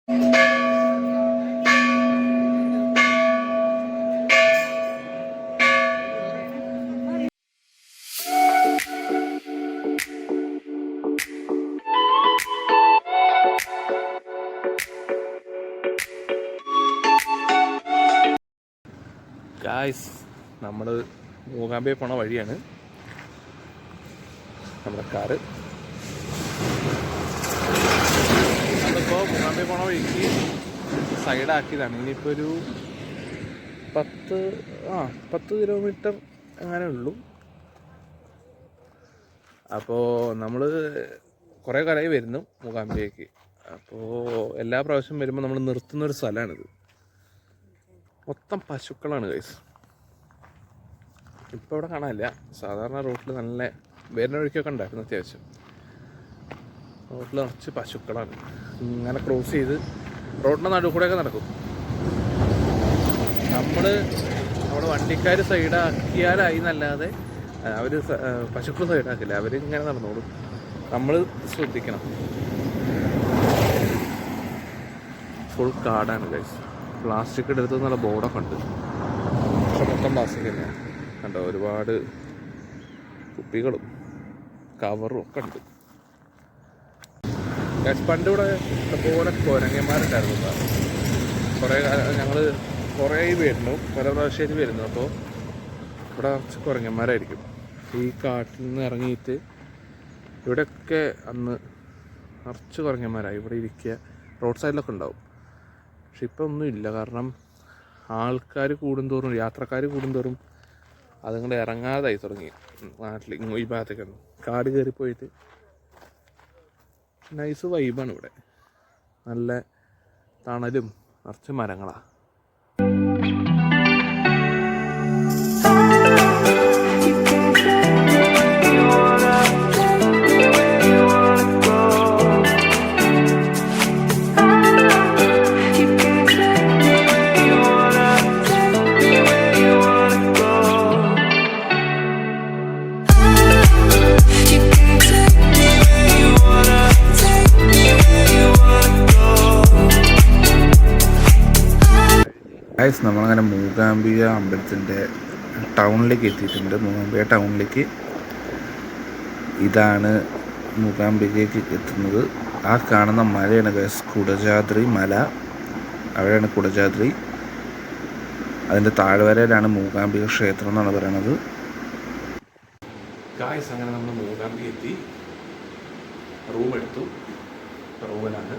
Guys, നമ്മൾ മൂകാംബിക പോണ വഴിയാണ് നമ്മുടെ കാറ്. അതിപ്പോൾ മൂകാംബിക പോണ വഴിക്ക് സൈഡാക്കിയതാണ്. ഇനിയിപ്പോൾ ഒരു 10 കിലോമീറ്റർ അങ്ങനെ ഉള്ളൂ. അപ്പോൾ നമ്മൾ കുറേ കാലമായി വരുന്നു മൂകാംബികയ്ക്ക്. അപ്പോൾ എല്ലാ പ്രാവശ്യം വരുമ്പോൾ നമ്മൾ നിർത്തുന്നൊരു സ്ഥലമാണിത്. മൊത്തം പശുക്കളാണ് ഗൈസ്. ഇപ്പോൾ ഇവിടെ കാണാനില്ല. സാധാരണ റോട്ടിൽ നല്ല വരുന്ന വഴിക്കൊക്കെ ഉണ്ടായിരുന്നു. അത്യാവശ്യം റോട്ടിൽ നിറച്ച് പശുക്കളാണ്. ഇങ്ങനെ ക്രോസ് ചെയ്ത് റോഡിൻ്റെ നടുവ് കൂടെയൊക്കെ നടക്കും. നമ്മുടെ വണ്ടിക്കാർ സൈഡാക്കിയാലായി എന്നല്ലാതെ അവർ പശുക്കൾ സൈഡാക്കില്ല. അവരിങ്ങനെ നടന്നോളും. നമ്മൾ ശ്രദ്ധിക്കണം. ഫുൾ കാടാണ് ഗൈസ്. പ്ലാസ്റ്റിക് എടുത്ത് നല്ല ബോർഡൊക്കെ ഉണ്ട്. പക്ഷെ മൊത്തം പ്ലാസ്റ്റിക് തന്നെയാണ്. കണ്ടോ, ഒരുപാട് കുപ്പികളും കവറും ഒക്കെ ഉണ്ട്. പണ്ട് ഇവിടെ ഇഷ്ടംപോലെ കുരങ്ങന്മാരുണ്ടായിരുന്നു. ഞങ്ങൾ കുറേ വരുന്നു, പല പ്രാവശ്യം വരുന്നു. അപ്പോൾ ഇവിടെ കുറച്ച് കുരങ്ങന്മാരായിരിക്കും. ഈ കാട്ടിൽ നിന്ന് ഇറങ്ങിയിട്ട് ഇവിടെയൊക്കെ അന്ന് നിറച്ച് കുരങ്ങന്മാരായി ഇവിടെ ഇരിക്കുക. റോഡ് സൈഡിലൊക്കെ ഉണ്ടാവും. പക്ഷെ ഇപ്പം ഒന്നുമില്ല. കാരണം ആൾക്കാർ കൂടുന്തോറും, യാത്രക്കാർ കൂടുന്തോറും അതുകൊണ്ട് ഇറങ്ങാതായി തുടങ്ങി നാട്ടിൽ. ഈ ഭാഗത്തേക്കൊന്നും കാട് കയറിപ്പോയിട്ട്. നൈസ് വൈബാണ് ഇവിടെ. നല്ല തണലും നിറച്ച് മരങ്ങളാണ്. ഗൈസ്, നമ്മളങ്ങനെ മൂകാംബിക അമ്പലത്തിൻ്റെ ടൗണിലേക്ക് എത്തിയിട്ടുണ്ട്. മൂകാംബിക ടൗണിലേക്ക്. ഇതാണ് മൂകാംബികയ്ക്ക് എത്തുന്നത്. ആ കാണുന്ന മലയാണ് ഗൈസ് കുടജാദ്രി മല. അവിടെയാണ് കുടജാദ്രി. അതിൻ്റെ താഴ്വരയിലാണ് മൂകാംബിക ക്ഷേത്രം എന്നാണ് പറയണത്. ഗായ്സ്, അങ്ങനെ നമ്മൾ മൂകാംബിക എത്തി. റൂം എടുത്തു. റൂമിലാണ്.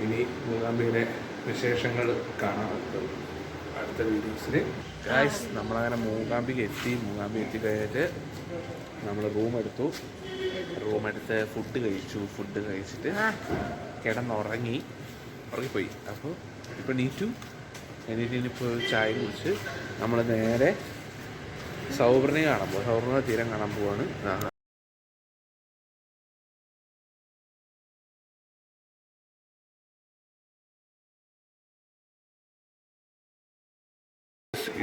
ഇനി മൂകാംബികയിലെ വിശേഷങ്ങൾ കാണാൻ അടുത്ത വീഡിയോസിൽ. ഗായ്സ്, നമ്മളങ്ങനെ മൂകാംബിക എത്തി കഴിഞ്ഞിട്ട് നമ്മൾ റൂമെടുത്ത് ഫുഡ് കഴിച്ചിട്ട് ഉറങ്ങിപ്പോയി. അപ്പോൾ ഇപ്പോൾ ഇനിയിപ്പോൾ ചായ കുടിച്ച് നമ്മൾ നേരെ സൗവർണ തീരം കാണാൻ പോവാണ്.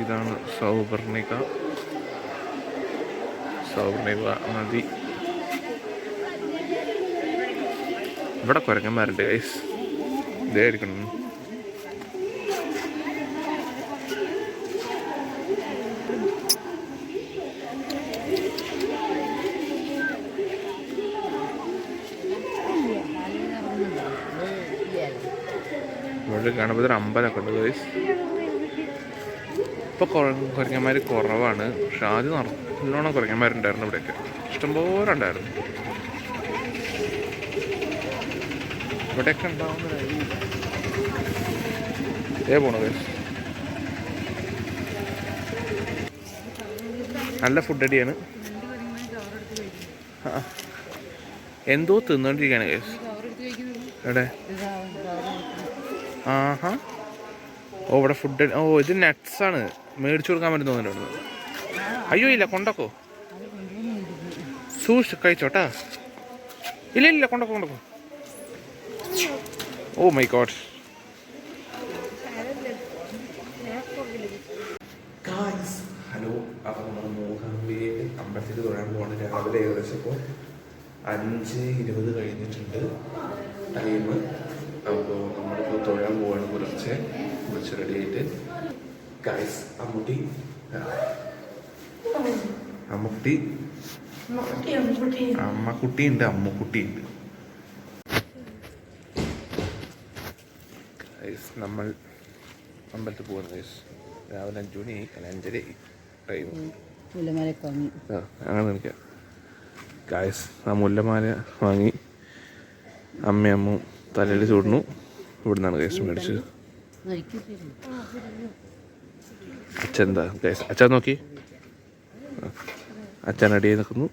ഇതാണ് സൗവർണിക നദി. ഇവിടെ കുരങ്ങന്മാരുണ്ട് ഗൈസ്. ഇതായിരിക്കണം. ഇവിടെ ഗണപതി അമ്പലമൊക്കെ ഉണ്ട് ഗൈസ്. ഇപ്പോൾ കുരങ്ങന്മാർ കുറവാണ്. പക്ഷെ ആദ്യം നല്ലോണം കുരങ്ങന്മാരുണ്ടായിരുന്നു. ഇവിടെയൊക്കെ ഇഷ്ടംപോലെ ഉണ്ടായിരുന്നു. ഇവിടെയൊക്കെ ഉണ്ടാവുന്ന പോണത്. നല്ല ഫുഡ് അടിയാണ്. എന്തോ തിന്നോണ്ടിരിക്കുകയാണ് കേസ്. എവിടെ? ആഹാ, ഓ ഇവിടെ ഫുഡ്. ഓ, ഇത് നട്ട്സാണ്. മേടിച്ചു കൊടുക്കാൻ പറ്റും തോന്നുന്നുണ്ട്. അയ്യോ, ഇല്ല, കൊണ്ടക്കോ. സൂക്ഷിച്ച് കഴിച്ചോട്ടാ. ഇല്ല, കൊണ്ടക്കോ. Oh my god. ഹലോ, അപ്പോൾ നമ്മൾ മൂകാംബിക അമ്പലത്തിൽ തൊഴാൻ പോകണം. രാവിലെ ഏകദേശം ഇപ്പോൾ 5:20 കഴിഞ്ഞിട്ടുണ്ട് ടൈം. അപ്പോൾ നമ്മളിപ്പോൾ തൊഴാൻ പോവാണ് പുലർച്ചെ കുളിച്ച് റെഡിയായിട്ട്. ഗൈസ് അമ്മുട്ടി അമ്മുട്ടി അമ്മക്കുട്ടിയുണ്ട് അമ്മുക്കുട്ടിയുണ്ട്. ഗൈസ് നമ്മൾ അമ്പലത്തിൽ പോകുന്നത് ഗൈസ് രാവിലെ 5 മണി 5:30 ടൈം. അങ്ങനെ നിൽക്കാം ഗൈസ്. ആ മുല്ലമാല വാങ്ങി അമ്മ തലയിൽ ചൂടുന്നു. ഇവിടുന്നാണ് ഗൈസ് മേടിച്ചത്. അച്ഛൻ എന്താ ഗൈസ്, അച്ഛൻ നോക്കി, അച്ഛൻ അടിയിൽ നിൽക്കുന്നു.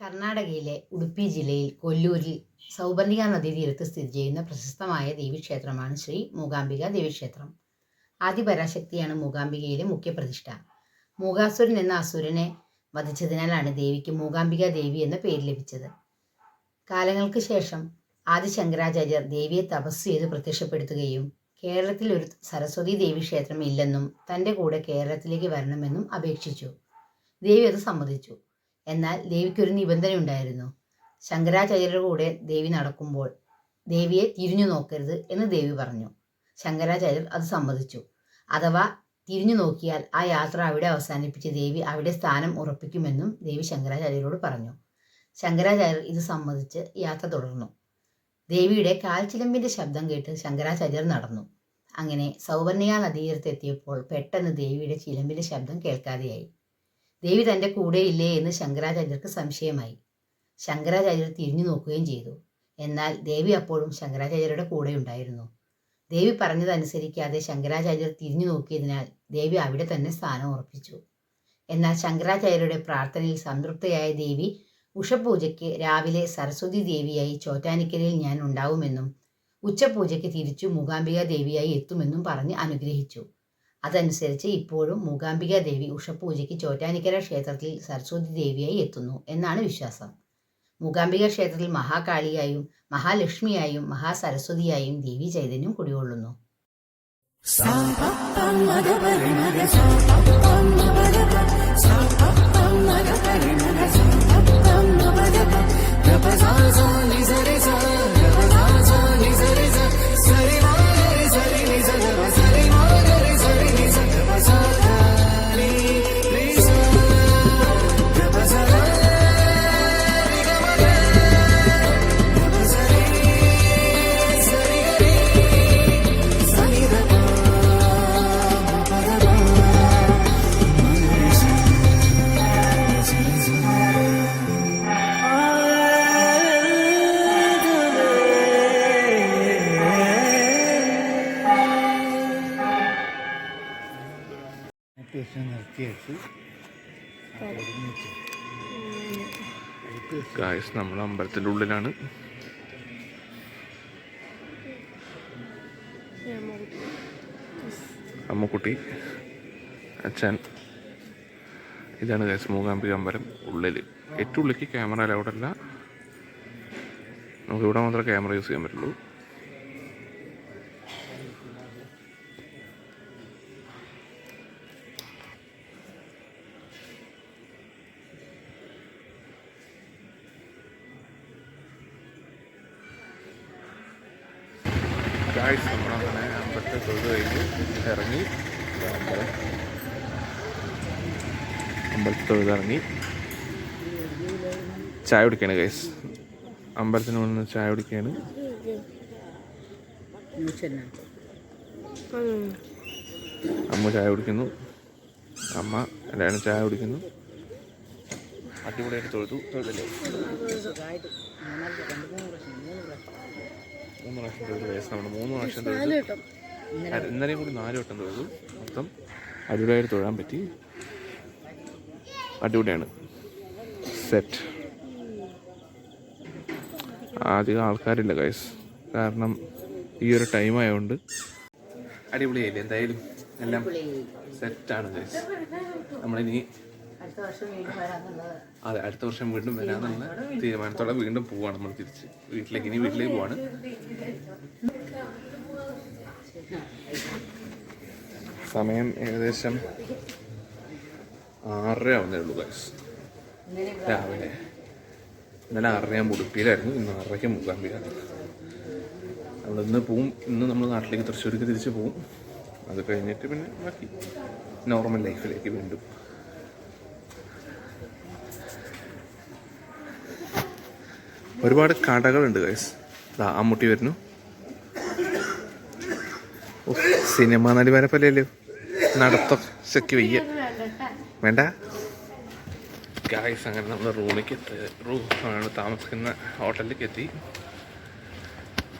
കർണാടകയിലെ ഉടുപ്പി ജില്ലയിൽ കൊല്ലൂരിൽ സൗപർണിക നദീതീരത്ത് സ്ഥിതി ചെയ്യുന്ന പ്രശസ്തമായ ദേവീക്ഷേത്രമാണ് ശ്രീ മൂകാംബിക ദേവീക്ഷേത്രം. ആദിപരാശക്തിയാണ് മൂകാംബികയിലെ മുഖ്യപ്രതിഷ്ഠ. മൂകാസുരൻ എന്ന അസുരനെ വധിച്ചതിനാലാണ് ദേവിക്ക് മൂകാംബിക ദേവി എന്ന പേര് ലഭിച്ചത്. കാലങ്ങൾക്ക് ശേഷം ആദിശങ്കരാചാര്യർ ദേവിയെ തപസ് ചെയ്ത് പ്രത്യക്ഷപ്പെടുത്തുകയും കേരളത്തിൽ ഒരു സരസ്വതി ദേവീക്ഷേത്രം ഇല്ലെന്നും തൻ്റെ കൂടെ കേരളത്തിലേക്ക് വരണമെന്നും അപേക്ഷിച്ചു. ദേവി അത് സമ്മതിച്ചു. എന്നാൽ ദേവിക്കൊരു നിബന്ധനയുണ്ടായിരുന്നു. ശങ്കരാചാര്യരുടെ കൂടെ ദേവി നടക്കുമ്പോൾ ദേവിയെ തിരിഞ്ഞു നോക്കരുത് എന്ന് ദേവി പറഞ്ഞു. ശങ്കരാചാര്യർ അത് സമ്മതിച്ചു. അഥവാ തിരിഞ്ഞു നോക്കിയാൽ ആ യാത്ര അവിടെ അവസാനിപ്പിച്ച് ദേവി അവിടെ സ്ഥാനം ഉറപ്പിക്കുമെന്നും ദേവി ശങ്കരാചാര്യരോട് പറഞ്ഞു. ശങ്കരാചാര്യർ ഇത് സമ്മതിച്ച് യാത്ര തുടർന്നു. ദേവിയുടെ കാൽച്ചിലമ്പിൻ്റെ ശബ്ദം കേട്ട് ശങ്കരാചാര്യർ നടന്നു. അങ്ങനെ സൗവർണിക നദീതീരത്തെത്തിയപ്പോൾ പെട്ടെന്ന് ദേവിയുടെ ചിലമ്പിൻ്റെ ശബ്ദം കേൾക്കാതെയായി. ദേവി തൻ്റെ കൂടെയില്ലേ എന്ന് ശങ്കരാചാര്യർക്ക് സംശയമായി. ശങ്കരാചാര്യർ തിരിഞ്ഞു നോക്കുകയും ചെയ്തു. എന്നാൽ ദേവി അപ്പോഴും ശങ്കരാചാര്യരുടെ കൂടെ ഉണ്ടായിരുന്നു. ദേവി പറഞ്ഞതനുസരിക്കാതെ ശങ്കരാചാര്യർ തിരിഞ്ഞു നോക്കിയതിനാൽ ദേവി അവിടെ തന്നെ സ്ഥാനം ഉറപ്പിച്ചു. എന്നാൽ ശങ്കരാചാര്യരുടെ പ്രാർത്ഥനയിൽ സംതൃപ്തയായ ദേവി ഉഷപൂജയ്ക്ക് രാവിലെ സരസ്വതി ദേവിയായി ചോറ്റാനിക്കരയിൽ ഞാൻ ഉണ്ടാവുമെന്നും ഉച്ചപൂജയ്ക്ക് തിരിച്ചു മൂകാംബിക ദേവിയായി എത്തുമെന്നും പറഞ്ഞ് അനുഗ്രഹിച്ചു. അതനുസരിച്ച് ഇപ്പോഴും മൂകാംബിക ദേവി ഉഷപൂജയ്ക്ക് ചോറ്റാനിക്കര ക്ഷേത്രത്തിൽ സരസ്വതി ദേവിയായി എത്തുന്നു എന്നാണ് വിശ്വാസം. മൂകാംബിക ക്ഷേത്രത്തിൽ മഹാകാളിയായും മഹാലക്ഷ്മിയായും മഹാസരസ്വതിയായും ദേവി ചൈതന്യം കുടികൊള്ളുന്നു. ഗായ്സ് നമ്മൾ അമ്പലത്തിൻ്റെ ഉള്ളിലാണ്. അമ്മുക്കുട്ടി, അച്ഛൻ. ഇതാണ് ഗായ്സ് മൂകാംബിക അമ്പലം ഉള്ളിൽ. ഏറ്റവും ഉള്ളിലേക്ക് ക്യാമറ അലൗഡ് അല്ല. നമുക്കിവിടെ മാത്രമേ ക്യാമറ യൂസ് ചെയ്യാൻ പറ്റുള്ളൂ. ഗായ്സ് നമ്മളങ്ങനെ അമ്പലത്തിൽ തൊഴുത് കഴിഞ്ഞ് ഇറങ്ങി. അമ്പലത്തിൽ തൊഴുതിറങ്ങി ചായ കുടിക്കുകയാണ് ഗൈസ്. അമ്പലത്തിന് മുന്നിൽ ചായ കുടിക്കുകയാണ്. അമ്മ ചായ കുടിക്കുന്നു, അമ്മ എല്ലാവരും ചായ കുടിക്കുന്നു. അടിപൊളിയായിട്ട് തൊഴുതല്ലേ? 3 പ്രാവശ്യം തൊഴുതു ഗൈസ്. നമ്മൾ 3 പ്രാവശ്യം തൊഴുതു. ഇന്നലെയും കൂടി 4 വട്ടം തൊഴുതു. മൊത്തം അടിപൊളിയായിട്ട് തൊഴാൻ പറ്റി. അടിപൊളിയാണ്. സെറ്റ്. അധികം ആൾക്കാരില്ല ഗൈസ്, കാരണം ഈ ഒരു ടൈം ആയതുകൊണ്ട്. അടിപൊളിയായില്ലേ? എന്തായാലും എല്ലാം സെറ്റാണ് ഗൈസ്. നമ്മളിനി അതെ അടുത്ത വർഷം വീണ്ടും വരാമെന്നുള്ള തീരുമാനത്തോടെ വീണ്ടും പോവാണ് നമ്മൾ തിരിച്ച് വീട്ടിലേക്ക്. ഇനി വീട്ടിലേക്ക് പോവാണ്. സമയം ഏകദേശം 6:30 ആവുന്നേ ഉള്ളൂ ഗൈസ്. രാവിലെ ഇന്നലെ 6:30 ഞാൻ ഉടുപ്പിയിലായിരുന്നു. ഇന്ന് 6:30 മൂകാംബിക. നമ്മളിന്ന് പോവും. ഇന്ന് നമ്മൾ നാട്ടിലേക്ക് തൃശ്ശൂർക്ക് തിരിച്ച് പോവും. അത് കഴിഞ്ഞിട്ട് പിന്നെ ബാക്കി നോർമൽ ലൈഫിലേക്ക് വീണ്ടും. ഒരുപാട് കടകളുണ്ട് ഗൈസ്. അമ്മൂട്ടി വരുന്നു. സിനിമ നടി വരപ്പല്ലല്ലോ, നടത്തൊക്കെ വയ്യ. വേണ്ട ഗൈസ്. അങ്ങനെ നമ്മൾ റൂമിലേക്ക് റൂമാണ് താമസിക്കുന്ന ഹോട്ടലിലേക്ക് എത്തി.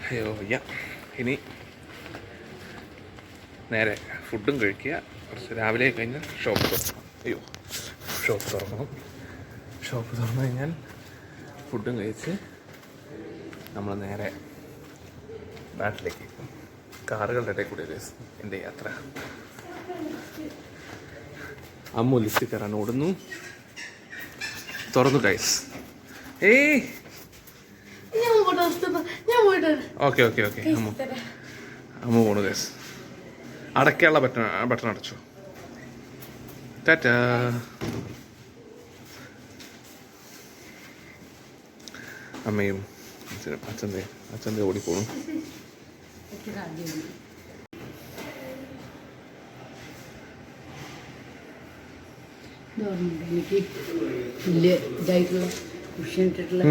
അയ്യോ വയ്യ. ഇനി നേരെ ഫുഡും കഴിക്കുക. കുറച്ച് രാവിലെ കഴിഞ്ഞാൽ ഷോപ്പ് തുറക്കണം. അയ്യോ ഷോപ്പ് തുറക്കണം. ഷോപ്പ് തുറന്നു കഴിഞ്ഞാൽ ഫുഡും കഴിച്ച് നമ്മൾ നേരെ നാട്ടിലേക്ക്. കാറുകളുടെ ഇടയിൽ കൂടി എൻ്റെ യാത്ര. അമ്മു ലിസ്റ്റ് കയറാൻ ഓടുന്നു. തുറന്നു ഗൈസ്. ഏയ് ഓക്കെ ഓക്കെ ഓക്കെ. അമ്മ പോണു ഗൈസ്. അടയ്ക്കാനുള്ള ബട്ടൺ അടച്ചു. ടാറ്റാ. അമ്മയും അച്ഛൻ്റെ ഓടിപ്പോണു. എനിക്ക് വലിയ ഇതായിട്ടുള്ള കുഷ്യൻ ഇട്ടിട്ടുള്ള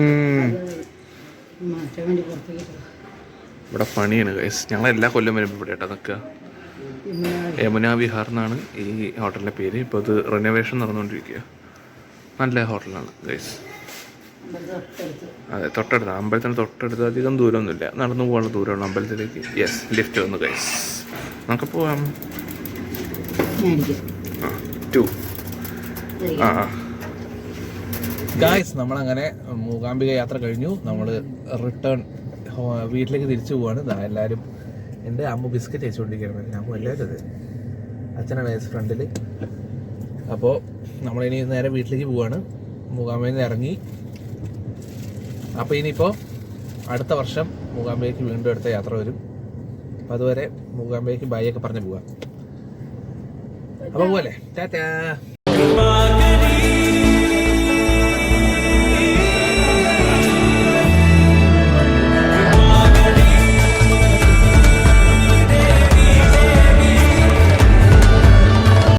മാറ്റാൻ വേണ്ടി പുറത്തേക്ക്. ഇവിടെ പണിയാണ് ഗൈസ്. ഞങ്ങൾ എല്ലാ കൊല്ലം വരുമ്പോൾ ഇവിടെ കേട്ടോ നിൽക്കുക. യമുന വിഹാർ എന്നാണ് ഈ ഹോട്ടലിൻ്റെ പേര്. ഇപ്പോൾ ഇത് റിനോവേഷൻ നടന്നുകൊണ്ടിരിക്കുക. നല്ല ഹോട്ടലാണ് ഗൈസ്. അതെ തൊട്ടടുത്ത് അമ്പലത്തിന് തൊട്ടടുത്ത്. അധികം ദൂരമൊന്നുമില്ല, നടന്നു പോകാനുള്ള ദൂരമുള്ള അമ്പലത്തിലേക്ക്. യെസ് ലിഫ്റ്റ് വന്നു ഗൈസ്. നമുക്ക് പോവാം. 2 ഗായ്സ്. നമ്മളങ്ങനെ മൂകാംബിക യാത്ര കഴിഞ്ഞു. നമ്മൾ റിട്ടേൺ വീട്ടിലേക്ക് തിരിച്ചു പോവാണ്. എല്ലാവരും എൻ്റെ അമ്മ ബിസ്ക്കറ്റ് അയച്ചുകൊണ്ടിരിക്കുകയാണ്. അമ്മ എല്ലാവരും അതെ. അച്ഛനാണ് ഗൈസ് ഫ്രണ്ടിൽ. അപ്പോൾ നമ്മളിനി നേരെ വീട്ടിലേക്ക് പോവാണ്. മൂകാംബികയിൽ നിന്ന് ഇറങ്ങി. അപ്പോൾ ഇനിയിപ്പോൾ അടുത്ത വർഷം മൂകാംബികയ്ക്ക് വീണ്ടും അടുത്ത യാത്ര വരും. അപ്പോൾ അതുവരെ മൂകാംബികയ്ക്ക് ബൈ ഒക്കെ പറഞ്ഞ് പോവാം. അപ്പോൾ പോലെ ടാറ്റാ.